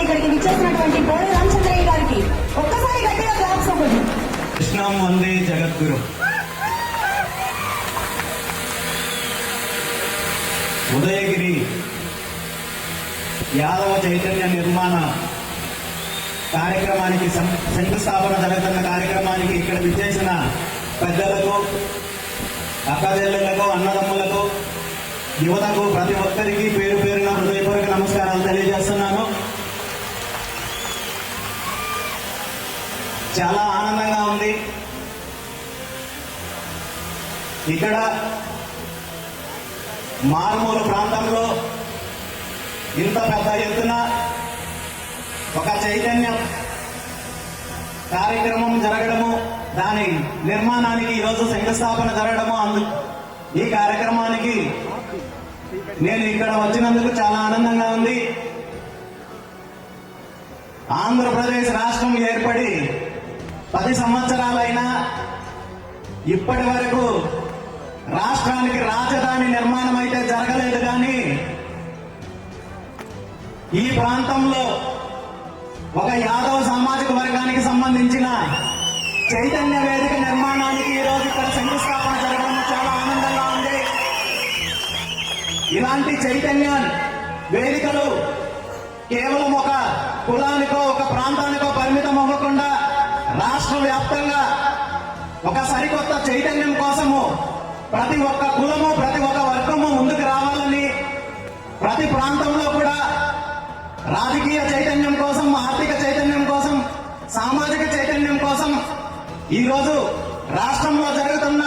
ఇక్కడికి విచ్చేసినటువంటి బోడే రామచంద్రయ్య గారికి ఒక్కసారి గట్టిగా క్లాప్స్ అవ్వండి. కృష్ణం వందే జగద్గురు. ఉదయగిరి యాదవ చైతన్య నిర్మాణ కార్యక్రమానికి శంకుస్థాపన జరుగుతున్న కార్యక్రమానికి ఇక్కడ విచ్చేసిన పెద్దలకు, అక్కచెల్లెళ్లకు, అన్నదమ్ములకు, యువతకు ప్రతి ఒక్కరికి పేరు పేరున హృదయపూర్వక నమస్కారాలు తెలియజేస్తున్నాను. చాలా ఆనందంగా ఉంది. ఇక్కడ మారుమూల ప్రాంతంలో ఇంత పెద్ద ఎత్తున ఒక చైతన్య కార్యక్రమం జరగడము, దాని నిర్మాణానికి ఈరోజు శంకుస్థాపన జరగడము, ఈ కార్యక్రమానికి నేను ఇక్కడ వచ్చినందుకు చాలా ఆనందంగా ఉంది. ఆంధ్రప్రదేశ్ రాష్ట్రం ఏర్పడి 10 సంవత్సరాలైనా ఇప్పటి వరకు రాష్ట్రానికి రాజధాని నిర్మాణం అయితే జరగలేదు. కానీ ఈ ప్రాంతంలో ఒక యాదవ సామాజిక వర్గానికి సంబంధించిన చైతన్య వేదిక నిర్మాణానికి ఈరోజు ఇక్కడ శంకుస్థాపన జరగడం చాలా ఆనందంగా ఉంది. ఇలాంటి చైతన్య వేదికలు కేవలం ఒక కులానికో ఒక ప్రాంతానికో పరిమితం అవ్వకుండా రాష్ట్ర వ్యాప్తంగా ఒక సరికొత్త చైతన్యం కోసము ప్రతి ఒక్క కులము, ప్రతి ఒక్క వర్గము ముందుకు రావాలని, ప్రతి ప్రాంతంలో కూడా రాజకీయ చైతన్యం కోసం, ఆర్థిక చైతన్యం కోసం, సామాజిక చైతన్యం కోసం ఈరోజు రాష్ట్రంలో జరుగుతున్న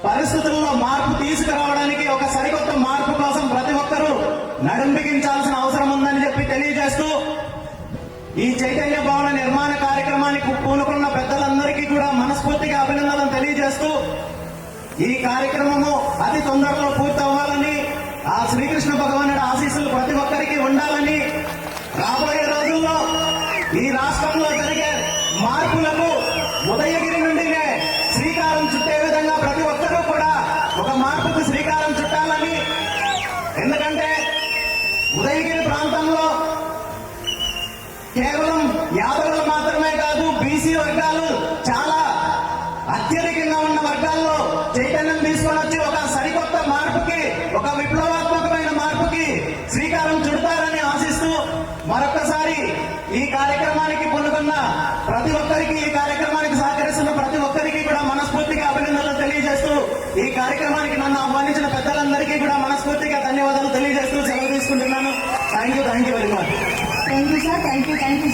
పరిస్థితుల్లో మార్పు తీసుకురావడానికి, ఒక సరికొత్త మార్పు కోసం ప్రతి ఒక్కరూ నడుం బిగించాల్సిన అవసరం ఉందని చెప్పి తెలియజేస్తూ, ఈ చైతన్య భవన నిర్మాణ కార్యక్రమానికి పూనుకున్న పెద్దలందరికీ కూడా మనస్ఫూర్తిగా అభినందనలు తెలియజేస్తూ, ఈ కార్యక్రమము అతి తొందరలో పూర్తవ్వాలని, ఆ శ్రీకృష్ణ భగవానుడి ఆశీస్సులు ప్రతి ఒక్కరికి ఉండాలని, రాబోయే రోజుల్లో ఈ రాష్ట్రంలో జరిగే మార్పులకు ఉదయగిరి నుండినే శ్రీకారం చుట్టే విధంగా ప్రతి ఒక్కరూ కూడా ఒక మార్పుకు శ్రీకారం చుట్టాలని. ఎందుకంటే ఉదయగిరి ప్రాంతంలో కేవలం యాదవులు మాత్రమే కాదు, బీసీ వర్గాలు చాలా అత్యధికంగా ఉన్న వర్గాల్లో చైతన్యం తీసుకొని వచ్చి ఒక సరికొత్త మార్పుకి, ఒక విప్లవాత్మకమైన మార్పుకి శ్రీకారం చుడతారని ఆశిస్తూ, మరొకసారి ఈ కార్యక్రమానికి పొందుకున్న ప్రతి ఒక్కరికి, ఈ కార్యక్రమానికి సహకరిస్తున్న ప్రతి ఒక్కరికి కూడా మనస్ఫూర్తిగా అభినందనలు తెలియజేస్తూ, ఈ కార్యక్రమానికి నన్ను ఆహ్వానించిన పెద్దలందరికీ కూడా మనస్ఫూర్తిగా ధన్యవాదాలు తెలియజేస్తూ సెలవు తీసుకుంటున్నాను. Thank you very much. Thank you sir. Thank you.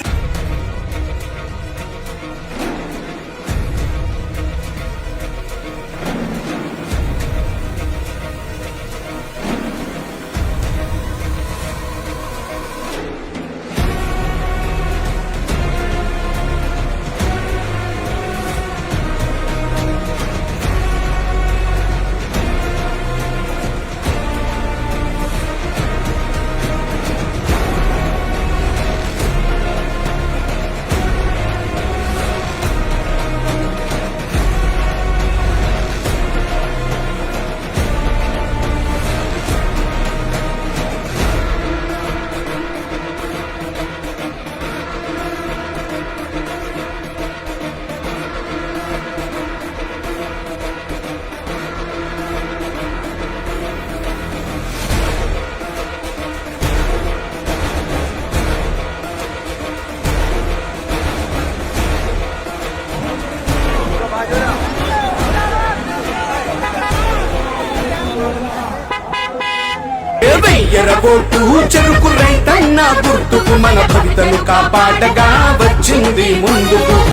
ఎరగొట్టు చెరుకు రైతన్న గుర్తుకు మన భవితను కాపాడగా వచ్చింది ముందుకు.